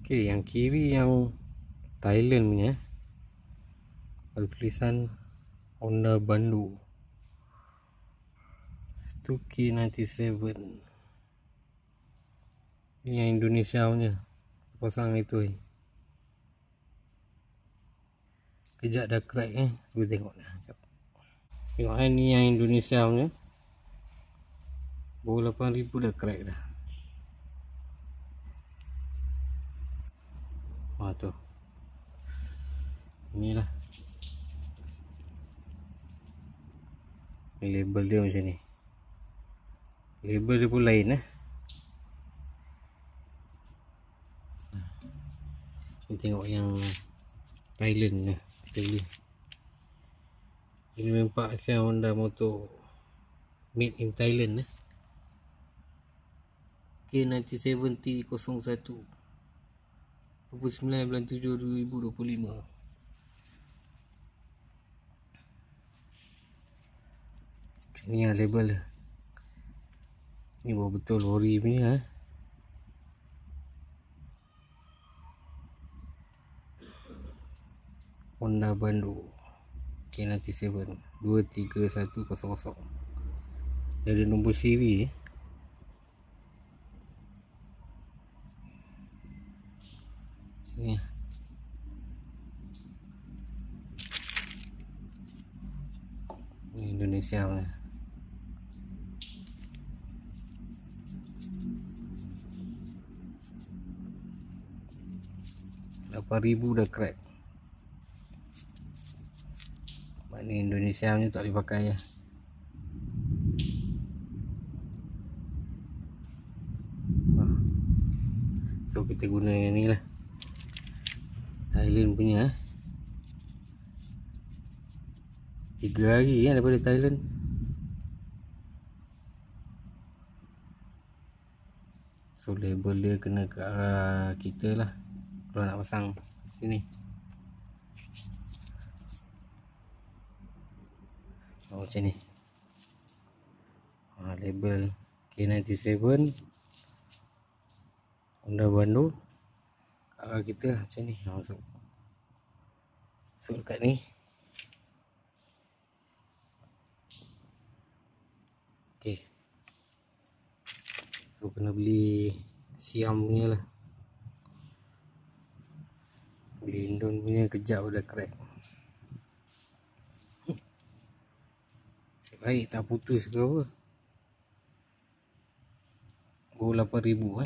Okey, yang kiri yang Thailand punya, ada tulisan Honda Bandu Stuki 97. Ni yang Indonesia punya, pasang itu kejap dah crack cuba tengok dah. Tengok ni yang Indonesia punya, baru 8,000 dah crack dah. Tu inilah label dia macam ni. Label dia pun lain Kita tengok yang Thailand ni. Ini memang asal Honda motor made in Thailand K97T01 29 bulan 7 2025. Ni yang label dia. Ni baru betul lori punya Honda Bandu K97 23100. Dia ada nombor siri ni. Ni Indonesia punya. Rp8,000 dah crack. Maknanya Indonesia punya tak boleh pakai So kita guna yang ni lah, Thailand punya 3 hari daripada Thailand. So label dia kena ke arah kita lah kalau nak pasang sini. Macam ni. Label K97 Honda Bandu ke arah kita macam ni. Masuk dekat ni. Okay, so kena beli Siam punya lah. Beli Indon punya kejap dah crack. Baik tak putus ke apa. Baru 8,000